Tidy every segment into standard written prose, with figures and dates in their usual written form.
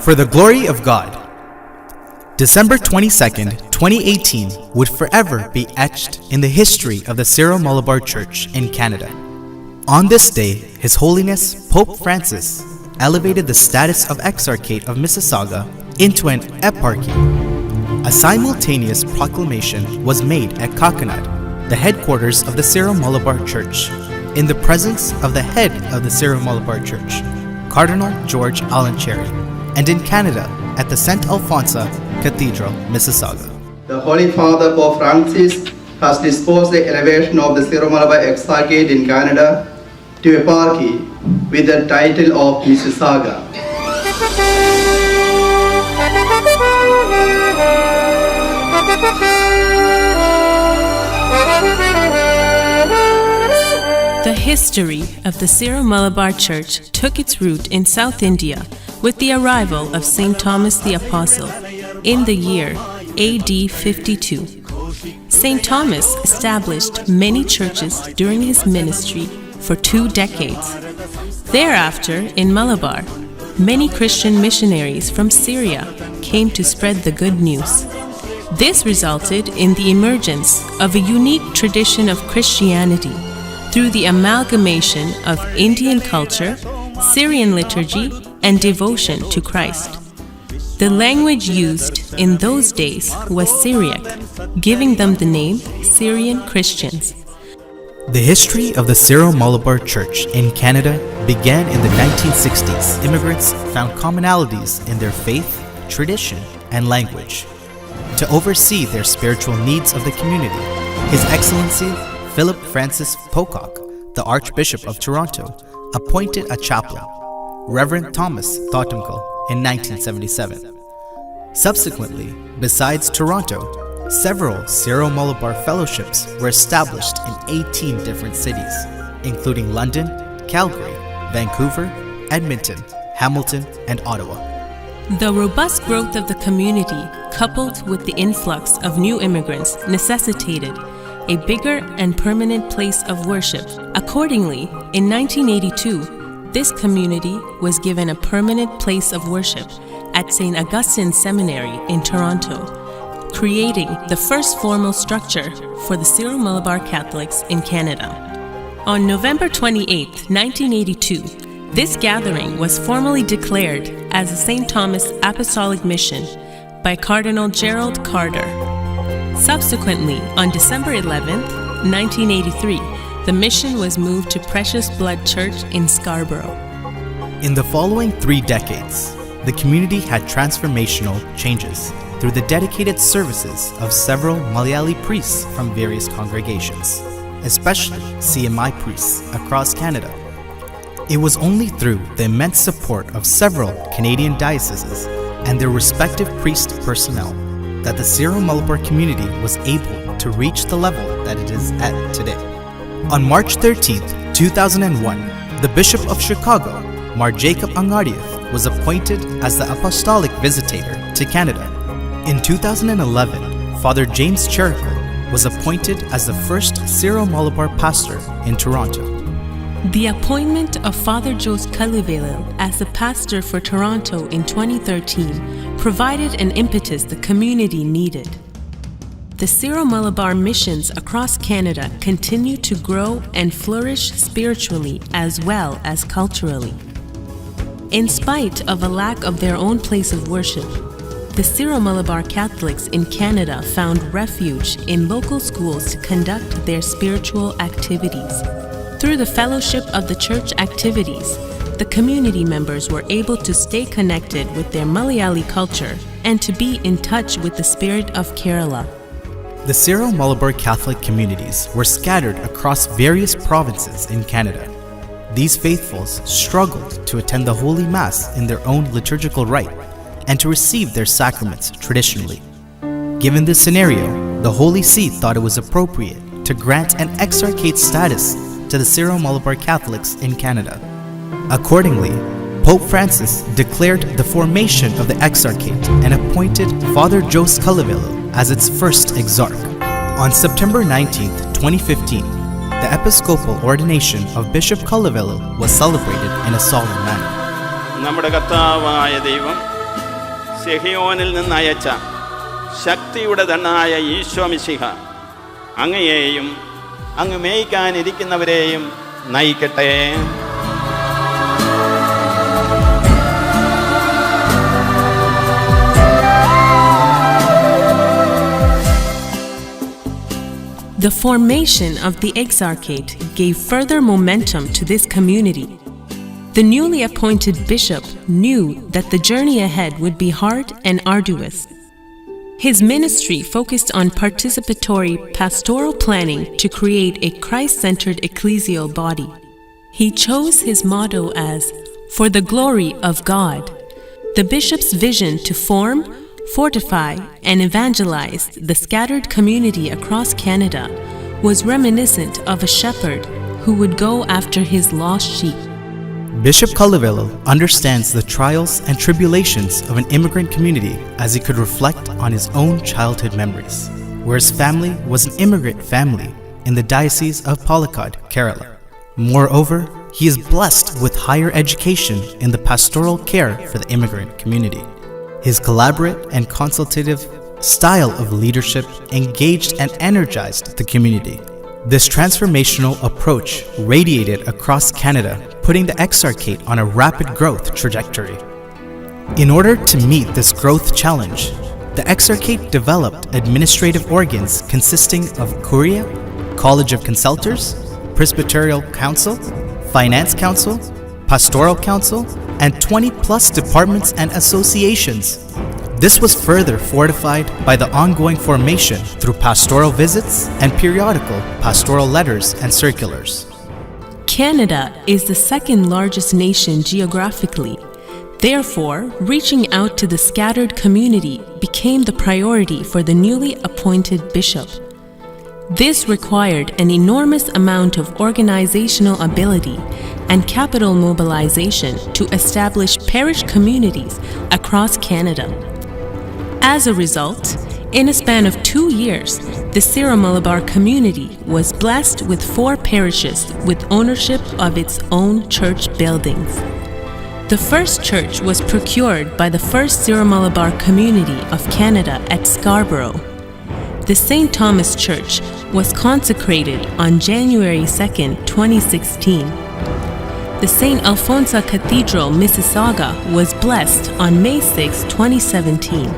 For the glory of God. December 22nd, 2018 would forever be etched in the history of the Syro Malabar Church in Canada. On this day, His Holiness Pope Francis elevated the status of Eparchy of Mississauga into an eparchy. A simultaneous proclamation was made at Kakinad, the headquarters of the Syro Malabar Church, in the presence of the head of the Syro Malabar Church, Cardinal George Allen Cherry, and in Canada at the St. Alphonsa Cathedral, Mississauga. The Holy Father Pope Francis has disposed the elevation of the Syro Malabar Exarchate in Canada to Eparchy with the title of Mississauga. The history of the Syro Malabar Church took its root in South India with the arrival of St. Thomas the Apostle in the year AD 52. St. Thomas established many churches during his ministry for 2 decades. Thereafter, in Malabar, many Christian missionaries from Syria came to spread the good news. This resulted in the emergence of a unique tradition of Christianity through the amalgamation of Indian culture, Syrian liturgy, and devotion to Christ. The language used in those days was Syriac, giving them the name Syrian Christians. The history of the Syro Malabar Church in Canada began in the 1960s. Immigrants found commonalities in their faith, tradition, and language. To oversee their spiritual needs of the community, His Excellency Philip Francis Pocock, the Archbishop of Toronto, appointed a chaplain, Reverend Thomas Thottemkel, in 1977. Subsequently, besides Toronto, several Syro Malabar fellowships were established in 18 different cities, including London, Calgary, Vancouver, Edmonton, Hamilton, and Ottawa. The robust growth of the community, coupled with the influx of new immigrants, necessitated a bigger and permanent place of worship. Accordingly, in 1982, this community was given a permanent place of worship at St. Augustine Seminary in Toronto, creating the first formal structure for the Syro Malabar Catholics in Canada. On November 28, 1982, this gathering was formally declared as a St. Thomas Apostolic Mission by Cardinal Gerald Carter. Subsequently, on December 11, 1983, the mission was moved to Precious Blood Church in Scarborough. In the following 3 decades, the community had transformational changes through the dedicated services of several Malayali priests from various congregations, especially CMI priests across Canada. It was only through the immense support of several Canadian dioceses and their respective priest personnel that the Syro Malabar community was able to reach the level that it is at today. On March 13, 2001, the Bishop of Chicago, Mar Jacob Angariath, was appointed as the Apostolic Visitator to Canada. In 2011, Father James Cherrico was appointed as the first Syro Malabar pastor in Toronto. The appointment of Father Jose Calivello as the pastor for Toronto in 2013 provided an impetus the community needed. The Syro Malabar missions across Canada continue to grow and flourish spiritually as well as culturally. In spite of a lack of their own place of worship, the Syro Malabar Catholics in Canada found refuge in local schools to conduct their spiritual activities. Through the fellowship of the church activities, the community members were able to stay connected with their Malayali culture and to be in touch with the spirit of Kerala. The Syro Malabar Catholic communities were scattered across various provinces in Canada. These faithfuls struggled to attend the Holy Mass in their own liturgical rite and to receive their sacraments traditionally. Given this scenario, the Holy See thought it was appropriate to grant an exarchate status to the Syro Malabar Catholics in Canada. Accordingly, Pope Francis declared the formation of the exarchate and appointed Father Jose Calivello as its first exarch. On September 19, 2015, the episcopal ordination of Bishop Calivello was celebrated in a solemn manner. നമ്മുടെ കർത്താവായ ദൈവം സെഹിയോനിൽ നിന്ന് അയച്ച ശക്തിയുടെ ധനായ ഈശോ മിശിഹ അങ്ങയെയും അങ്ങ് മേയ്ക്കാനിരിക്കുന്നവരെയും നയിക്കട്ടെ. The formation of the Exarchate gave further momentum to this community. The newly appointed bishop knew that the journey ahead would be hard and arduous. His ministry focused on participatory pastoral planning to create a Christ-centered ecclesial body. He chose his motto as, "For the glory of God." The bishop's vision to form, fortify, and evangelize the scattered community across Canada was reminiscent of a shepherd who would go after his lost sheep. Bishop Cullivillo understands the trials and tribulations of an immigrant community as he could reflect on his own childhood memories, where his family was an immigrant family in the Diocese of Palakkad, Kerala. Moreover, he is blessed with higher education in the pastoral care for the immigrant community. His collaborative and consultative style of leadership engaged and energized the community. This transformational approach radiated across Canada, putting the Exarchate on a rapid growth trajectory. In order to meet this growth challenge, the Exarchate developed administrative organs consisting of Curia, College of Consultors, Presbyterial Council, Finance Council, Pastoral Council, and 20+ departments and associations. This was further fortified by the ongoing formation through pastoral visits and periodical pastoral letters and circulars. Canada is the second largest nation geographically. Therefore, reaching out to the scattered community became the priority for the newly appointed bishop. This required an enormous amount of organizational ability and capital mobilization to establish parish communities across Canada. As a result, in a span of 2 years, the Syro Malabar community was blessed with 4 parishes with ownership of its own church buildings. The first church was procured by the first Syro Malabar community of Canada at Scarborough. The St. Thomas Church was consecrated on January 2nd, 2016. The St. Alphonsa Cathedral, Mississauga was blessed on May 6, 2017.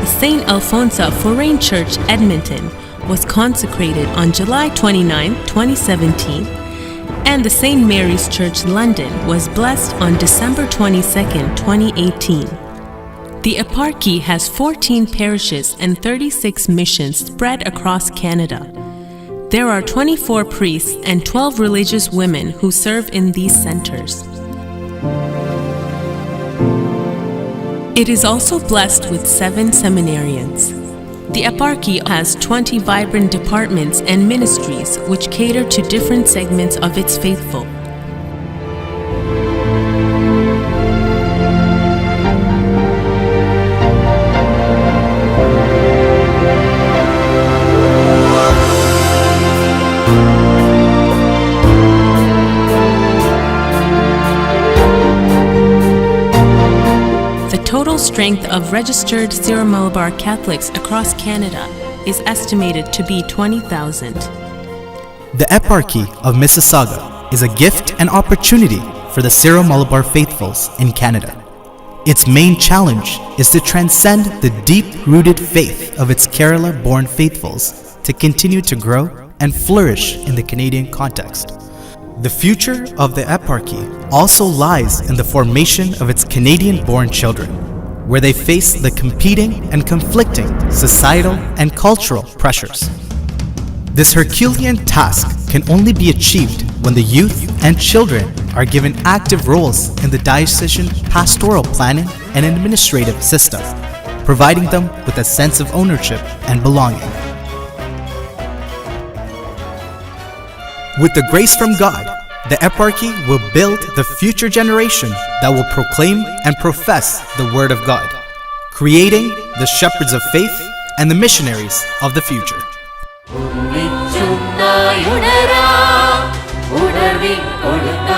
The St. Alphonsa Forain Church, Edmonton was consecrated on July 29, 2017, and the St. Mary's Church, London was blessed on December 22, 2018. The Eparchy has 14 parishes and 36 missions spread across Canada. There are 24 priests and 12 religious women who serve in these centers. It is also blessed with 7 seminarians. The Eparchy has 20 vibrant departments and ministries which cater to different segments of its faithful. The total strength of registered Syro Malabar Catholics across Canada is estimated to be 20,000. The Eparchy of Mississauga is a gift and opportunity for the Syro Malabar faithfuls in Canada. Its main challenge is to transcend the deep-rooted faith of its Kerala-born faithfuls to continue to grow and flourish in the Canadian context. The future of the Eparchy also lies in the formation of its Canadian-born children, where they face the competing and conflicting societal and cultural pressures. This Herculean task can only be achieved when the youth and children are given active roles in the diocesan pastoral planning and administrative system, providing them with a sense of ownership and belonging. With the grace from God, the Eparchy will build the future generation that will proclaim and profess the Word of God, creating the shepherds of faith and the missionaries of the future. ഉണർവിൻ കൊടുത്ത